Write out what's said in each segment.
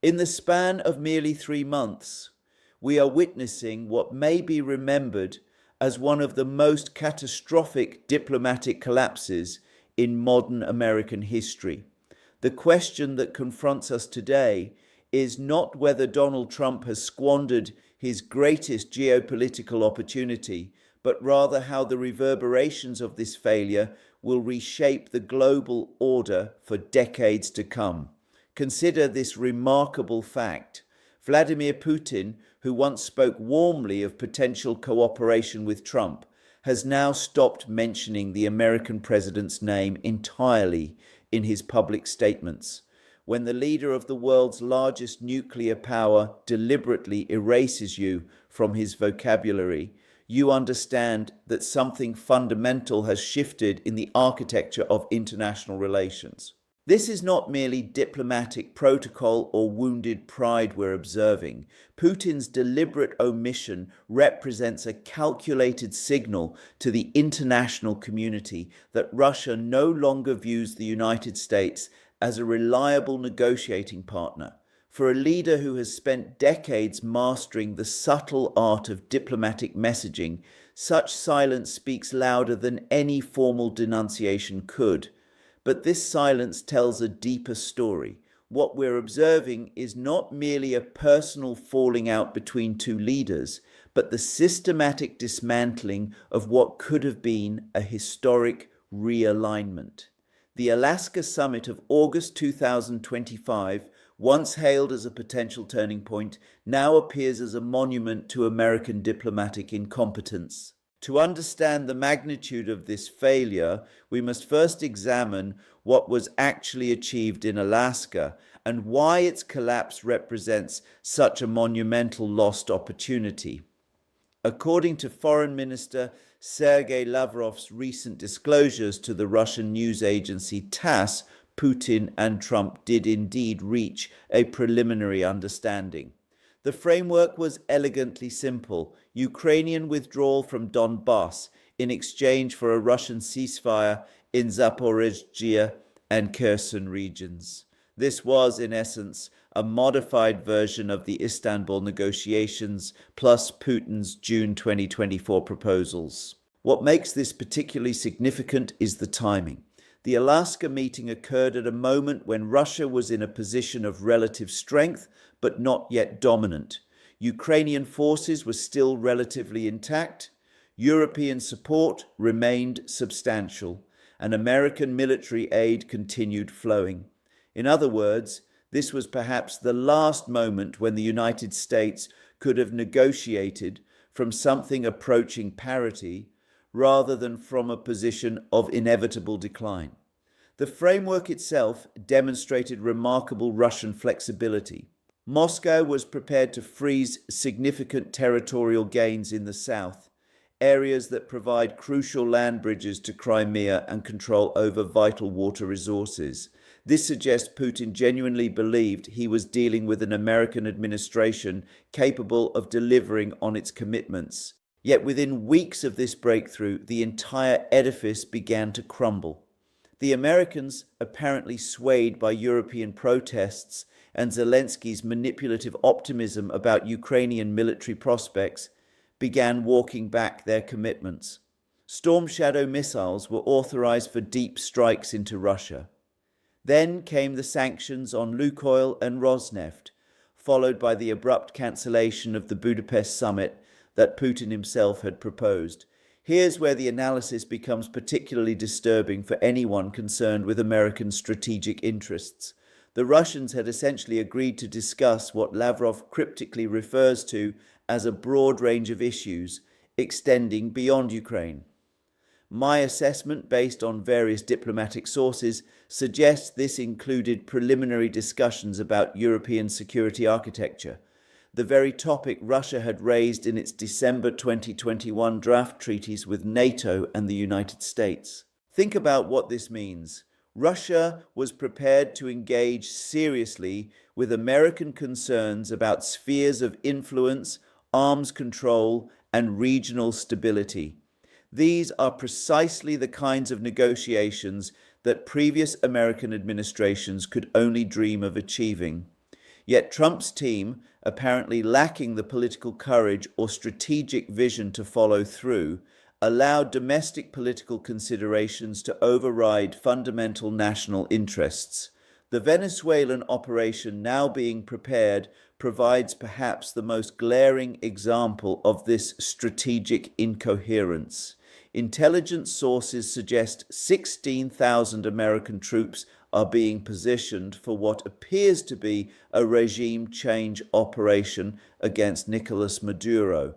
In the span of merely 3 months, we are witnessing what may be remembered as one of the most catastrophic diplomatic collapses in modern American history. The question that confronts us today is not whether Donald Trump has squandered his greatest geopolitical opportunity, but rather how the reverberations of this failure will reshape the global order for decades to come. Consider this remarkable fact. Vladimir Putin, who once spoke warmly of potential cooperation with Trump, has now stopped mentioning the American president's name entirely in his public statements. When the leader of the world's largest nuclear power deliberately erases you from his vocabulary, you understand that something fundamental has shifted in the architecture of international relations. This is not merely diplomatic protocol or wounded pride we're observing. Putin's deliberate omission represents a calculated signal to the international community that Russia no longer views the United States as a reliable negotiating partner. For a leader who has spent decades mastering the subtle art of diplomatic messaging, such silence speaks louder than any formal denunciation could. But this silence tells a deeper story. What we're observing is not merely a personal falling out between two leaders, but the systematic dismantling of what could have been a historic realignment. The Alaska summit of August 2025, once hailed as a potential turning point, now appears as a monument to American diplomatic incompetence. To understand the magnitude of this failure, we must first examine what was actually achieved in Alaska and why its collapse represents such a monumental lost opportunity. According to Foreign Minister Sergei Lavrov's recent disclosures to the Russian news agency TASS, Putin and Trump did indeed reach a preliminary understanding. The framework was elegantly simple: Ukrainian withdrawal from Donbass in exchange for a Russian ceasefire in Zaporizhzhia and Kherson regions. This was, in essence, a modified version of the Istanbul negotiations plus Putin's June 2024 proposals. What makes this particularly significant is the timing. The Alaska meeting occurred at a moment when Russia was in a position of relative strength, but not yet dominant. Ukrainian forces were still relatively intact. European support remained substantial, and American military aid continued flowing. In other words, this was perhaps the last moment when the United States could have negotiated from something approaching parity rather than from a position of inevitable decline. The framework itself demonstrated remarkable Russian flexibility. Moscow was prepared to freeze significant territorial gains in the south, areas that provide crucial land bridges to Crimea and control over vital water resources. This suggests Putin genuinely believed he was dealing with an American administration capable of delivering on its commitments. Yet within weeks of this breakthrough, the entire edifice began to crumble. The Americans, apparently swayed by European protests and Zelensky's manipulative optimism about Ukrainian military prospects, began walking back their commitments. Storm Shadow missiles were authorized for deep strikes into Russia. Then came the sanctions on Lukoil and Rosneft, followed by the abrupt cancellation of the Budapest summit that Putin himself had proposed. Here's where the analysis becomes particularly disturbing for anyone concerned with American strategic interests. The Russians had essentially agreed to discuss what Lavrov cryptically refers to as a broad range of issues extending beyond Ukraine. My assessment, based on various diplomatic sources, suggests this included preliminary discussions about European security architecture, the very topic Russia had raised in its December 2021 draft treaties with NATO and the United States. Think about what this means. Russia was prepared to engage seriously with American concerns about spheres of influence, arms control, and regional stability. These are precisely the kinds of negotiations that previous American administrations could only dream of achieving. Yet Trump's team, apparently lacking the political courage or strategic vision to follow through, allowed domestic political considerations to override fundamental national interests. The Venezuelan operation now being prepared provides perhaps the most glaring example of this strategic incoherence. Intelligence sources suggest 16,000 American troops are being positioned for what appears to be a regime change operation against Nicolas Maduro.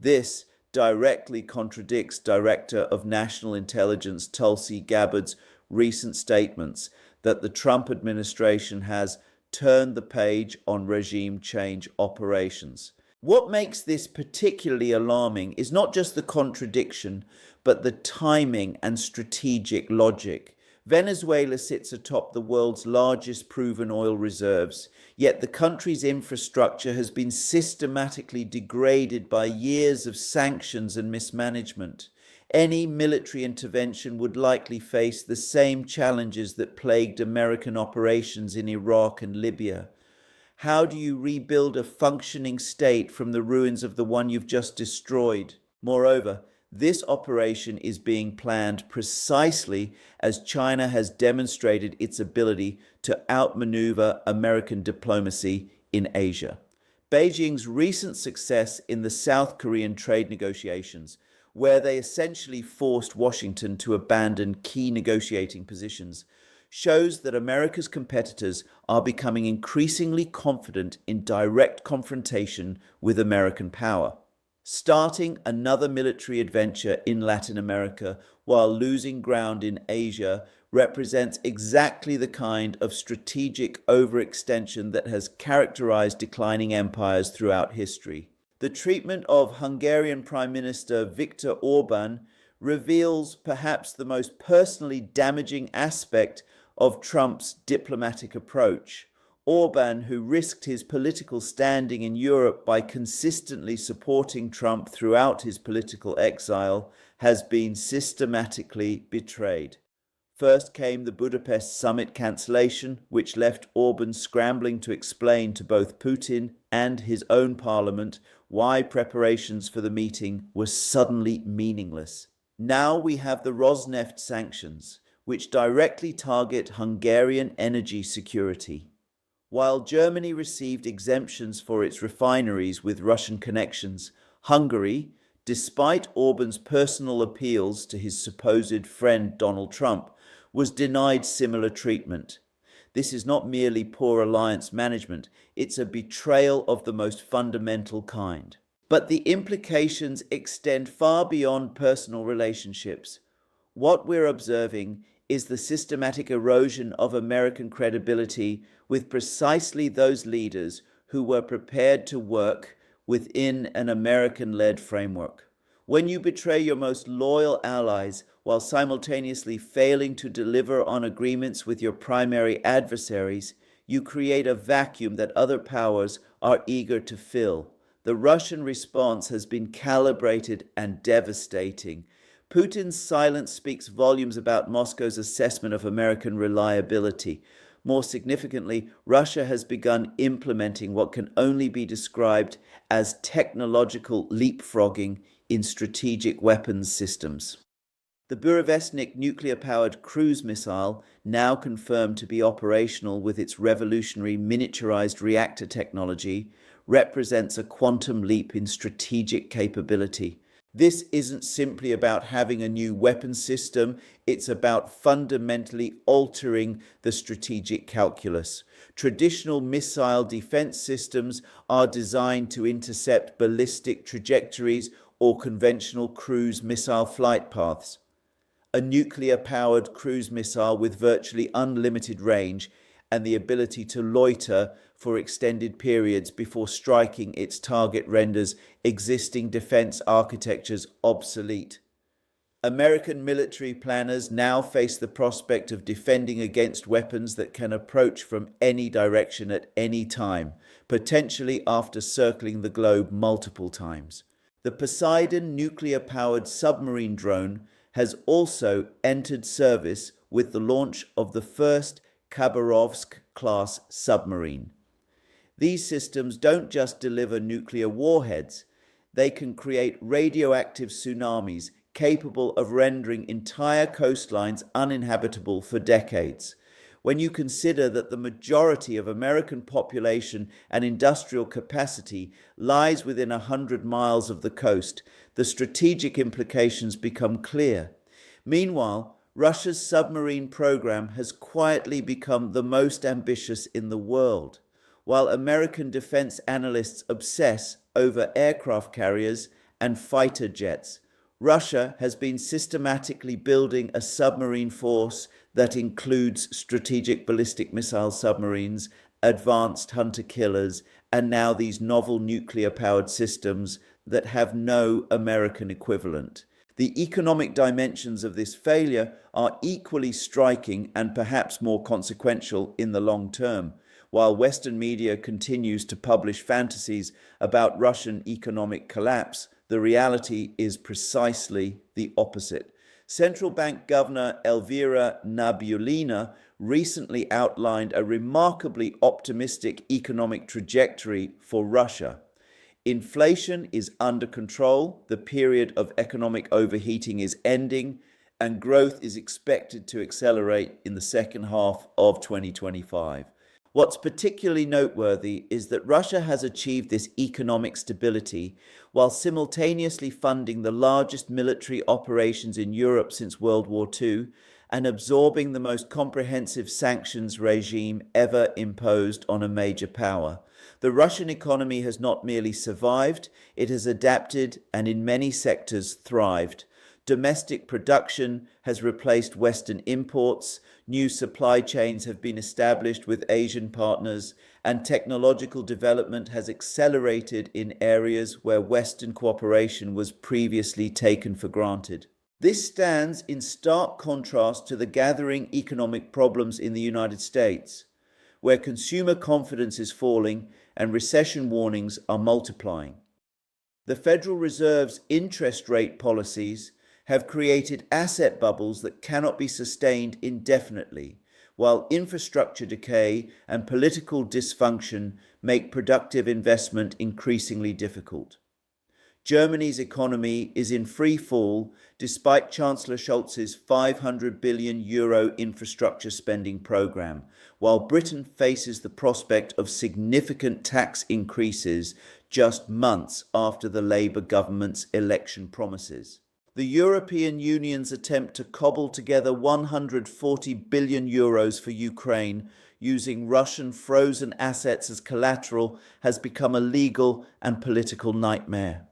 This directly contradicts Director of National Intelligence Tulsi Gabbard's recent statements that the Trump administration has turned the page on regime change operations. What makes this particularly alarming is not just the contradiction, but the timing and strategic logic. Venezuela sits atop the world's largest proven oil reserves, yet the country's infrastructure has been systematically degraded by years of sanctions and mismanagement. Any military intervention would likely face the same challenges that plagued American operations in Iraq and Libya. How do you rebuild a functioning state from the ruins of the one you've just destroyed? Moreover, this operation is being planned precisely as China has demonstrated its ability to outmaneuver American diplomacy in Asia. Beijing's recent success in the South Korean trade negotiations, where they essentially forced Washington to abandon key negotiating positions, shows that America's competitors are becoming increasingly confident in direct confrontation with American power. Starting another military adventure in Latin America while losing ground in Asia represents exactly the kind of strategic overextension that has characterized declining empires throughout history. The treatment of Hungarian Prime Minister Viktor Orban reveals perhaps the most personally damaging aspect of Trump's diplomatic approach. Orban, who risked his political standing in Europe by consistently supporting Trump throughout his political exile, has been systematically betrayed. First came the Budapest summit cancellation, which left Orban scrambling to explain to both Putin and his own parliament why preparations for the meeting were suddenly meaningless. Now we have the Rosneft sanctions, which directly target Hungarian energy security. While Germany received exemptions for its refineries with Russian connections, Hungary, despite Orban's personal appeals to his supposed friend Donald Trump, was denied similar treatment. This is not merely poor alliance management, it's a betrayal of the most fundamental kind. But the implications extend far beyond personal relationships. What we're observing is the systematic erosion of American credibility with precisely those leaders who were prepared to work within an American-led framework. When you betray your most loyal allies while simultaneously failing to deliver on agreements with your primary adversaries, you create a vacuum that other powers are eager to fill. The Russian response has been calibrated and devastating. Putin's silence speaks volumes about Moscow's assessment of American reliability. More significantly, Russia has begun implementing what can only be described as technological leapfrogging in strategic weapons systems. The Burevestnik nuclear-powered cruise missile, now confirmed to be operational with its revolutionary miniaturized reactor technology, represents a quantum leap in strategic capability. This isn't simply about having a new weapon system, it's about fundamentally altering the strategic calculus. Traditional missile defense systems are designed to intercept ballistic trajectories or conventional cruise missile flight paths. A nuclear-powered cruise missile with virtually unlimited range and the ability to loiter for extended periods before striking its target renders existing defense architectures obsolete. American military planners now face the prospect of defending against weapons that can approach from any direction at any time, potentially after circling the globe multiple times. The Poseidon nuclear-powered submarine drone has also entered service with the launch of the first Khabarovsk-class submarine. These systems don't just deliver nuclear warheads, they can create radioactive tsunamis capable of rendering entire coastlines uninhabitable for decades. When you consider that the majority of American population and industrial capacity lies within 100 miles of the coast, the strategic implications become clear. Meanwhile, Russia's submarine program has quietly become the most ambitious in the world. While American defense analysts obsess over aircraft carriers and fighter jets, Russia has been systematically building a submarine force that includes strategic ballistic missile submarines, advanced hunter-killers, and now these novel nuclear-powered systems that have no American equivalent. The economic dimensions of this failure are equally striking and perhaps more consequential in the long term. While Western media continues to publish fantasies about Russian economic collapse, the reality is precisely the opposite. Central Bank Governor Elvira Nabiullina recently outlined a remarkably optimistic economic trajectory for Russia. Inflation is under control, the period of economic overheating is ending, and growth is expected to accelerate in the second half of 2025. What's particularly noteworthy is that Russia has achieved this economic stability while simultaneously funding the largest military operations in Europe since World War II and absorbing the most comprehensive sanctions regime ever imposed on a major power. The Russian economy has not merely survived, it has adapted and in many sectors thrived. Domestic production has replaced Western imports, new supply chains have been established with Asian partners, and technological development has accelerated in areas where Western cooperation was previously taken for granted. This stands in stark contrast to the gathering economic problems in the United States, where consumer confidence is falling and recession warnings are multiplying. The Federal Reserve's interest rate policies have created asset bubbles that cannot be sustained indefinitely, while infrastructure decay and political dysfunction make productive investment increasingly difficult. Germany's economy is in free fall despite Chancellor Scholz's €500 billion infrastructure spending program, while Britain faces the prospect of significant tax increases just months after the Labour government's election promises. The European Union's attempt to cobble together €140 billion for Ukraine using Russian frozen assets as collateral has become a legal and political nightmare.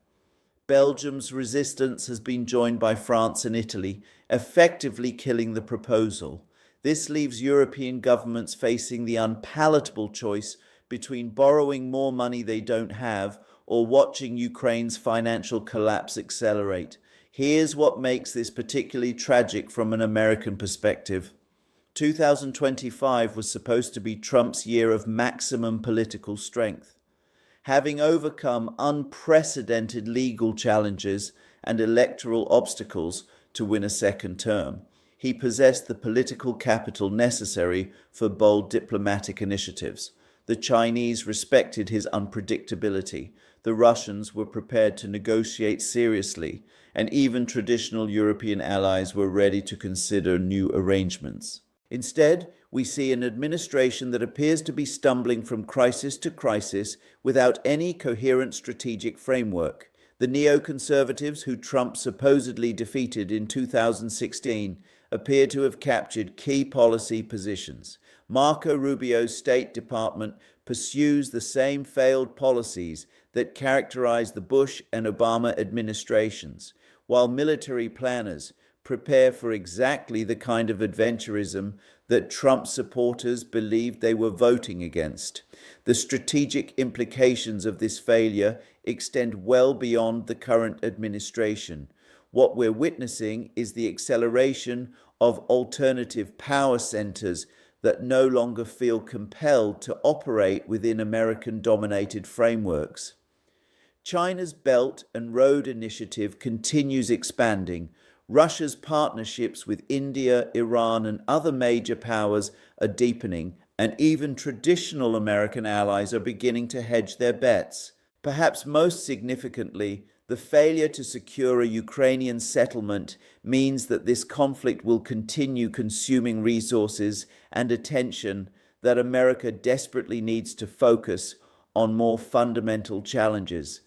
Belgium's resistance has been joined by France and Italy, effectively killing the proposal. This leaves European governments facing the unpalatable choice between borrowing more money they don't have or watching Ukraine's financial collapse accelerate. Here's what makes this particularly tragic from an American perspective. 2025 was supposed to be Trump's year of maximum political strength. Having overcome unprecedented legal challenges and electoral obstacles to win a second term, he possessed the political capital necessary for bold diplomatic initiatives. The Chinese respected his unpredictability. The Russians were prepared to negotiate seriously, and even traditional European allies were ready to consider new arrangements. Instead, we see an administration that appears to be stumbling from crisis to crisis without any coherent strategic framework. The neoconservatives who Trump supposedly defeated in 2016 appear to have captured key policy positions. Marco Rubio's State Department pursues the same failed policies that characterized the Bush and Obama administrations, while military planners prepare for exactly the kind of adventurism that Trump supporters believed they were voting against. The strategic implications of this failure extend well beyond the current administration. What we're witnessing is the acceleration of alternative power centers that no longer feel compelled to operate within American-dominated frameworks. China's Belt and Road Initiative continues expanding. Russia's partnerships with India, Iran, and other major powers are deepening, And even traditional American allies are beginning to hedge their bets. Perhaps most significantly, the failure to secure a Ukrainian settlement means that this conflict will continue consuming resources and attention that America desperately needs to focus on more fundamental challenges.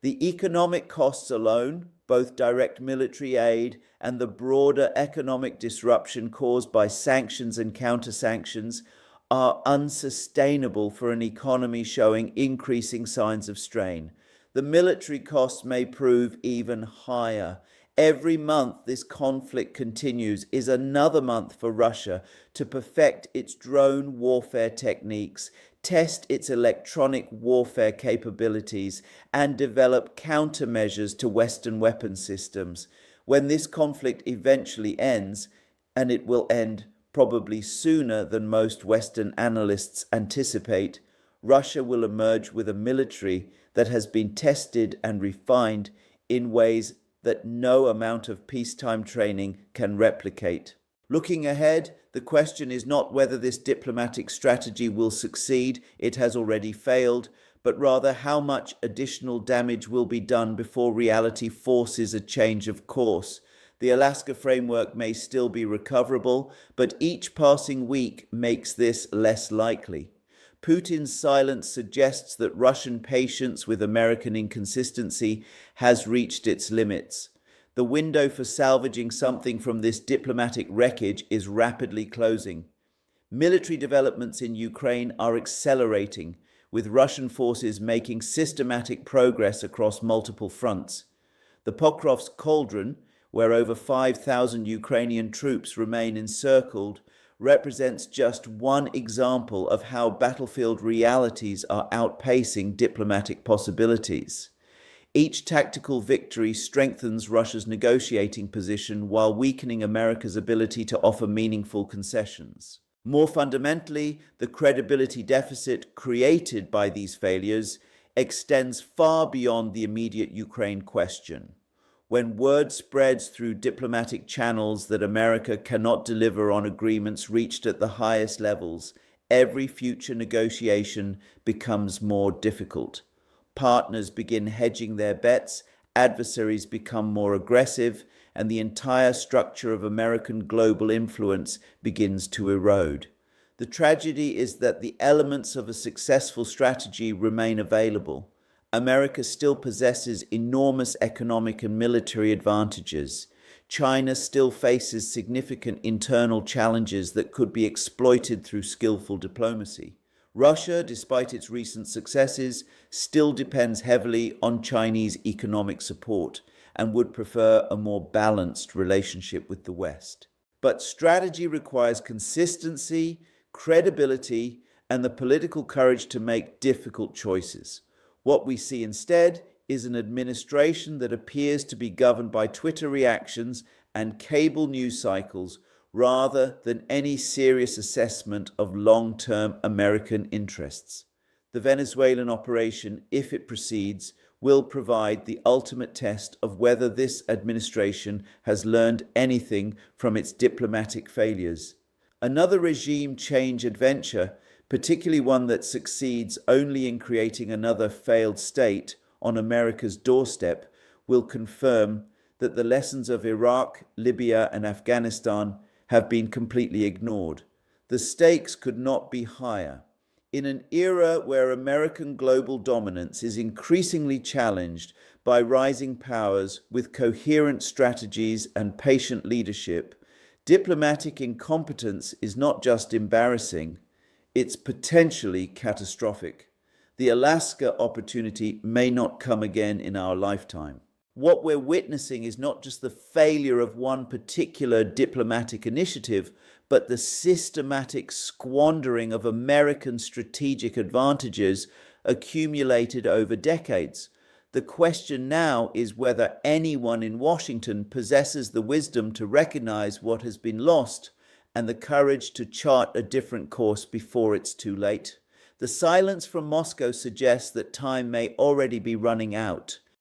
The economic costs alone, both direct military aid and the broader economic disruption caused by sanctions and counter-sanctions, are unsustainable for an economy showing increasing signs of strain. The military costs may prove even higher. Every month this conflict continues is another month for Russia to perfect its drone warfare techniques, test its electronic warfare capabilities, and develop countermeasures to Western weapon systems. When this conflict eventually ends, and it will end probably sooner than most Western analysts anticipate, Russia will emerge with a military that has been tested and refined in ways that no amount of peacetime training can replicate. Looking ahead, the question is not whether this diplomatic strategy will succeed, it has already failed, but rather how much additional damage will be done before reality forces a change of course. The Alaska framework may still be recoverable, but each passing week makes this less likely. Putin's silence suggests that Russian patience with American inconsistency has reached its limits. The window for salvaging something from this diplomatic wreckage is rapidly closing. Military developments in Ukraine are accelerating, with Russian forces making systematic progress across multiple fronts. The Pokrovsk cauldron, where over 5,000 Ukrainian troops remain encircled, represents just one example of how battlefield realities are outpacing diplomatic possibilities. Each tactical victory strengthens Russia's negotiating position while weakening America's ability to offer meaningful concessions. More fundamentally, the credibility deficit created by these failures extends far beyond the immediate Ukraine question. When word spreads through diplomatic channels that America cannot deliver on agreements reached at the highest levels, every future negotiation becomes more difficult. Partners begin hedging their bets, adversaries become more aggressive, and the entire structure of American global influence begins to erode. The tragedy is that the elements of a successful strategy remain available. America still possesses enormous economic and military advantages. China still faces significant internal challenges that could be exploited through skillful diplomacy. Russia, despite its recent successes, still depends heavily on Chinese economic support and would prefer a more balanced relationship with the West. But strategy requires consistency, credibility, and the political courage to make difficult choices. What we see instead is an administration that appears to be governed by Twitter reactions and cable news cycles rather than any serious assessment of long-term American interests. The Venezuelan operation, if it proceeds, will provide the ultimate test of whether this administration has learned anything from its diplomatic failures. Another regime change adventure, particularly one that succeeds only in creating another failed state on America's doorstep, will confirm that the lessons of Iraq, Libya, and Afghanistan have been completely ignored. The stakes could not be higher. In an era where American global dominance is increasingly challenged by rising powers with coherent strategies and patient leadership, diplomatic incompetence is not just embarrassing, it's potentially catastrophic. The Alaska opportunity may not come again in our lifetime. What we're witnessing is not just the failure of one particular diplomatic initiative, but the systematic squandering of American strategic advantages accumulated over decades. The question now is whether anyone in Washington possesses the wisdom to recognize what has been lost and the courage to chart a different course before it's too late. The silence from Moscow suggests that time may already be running out.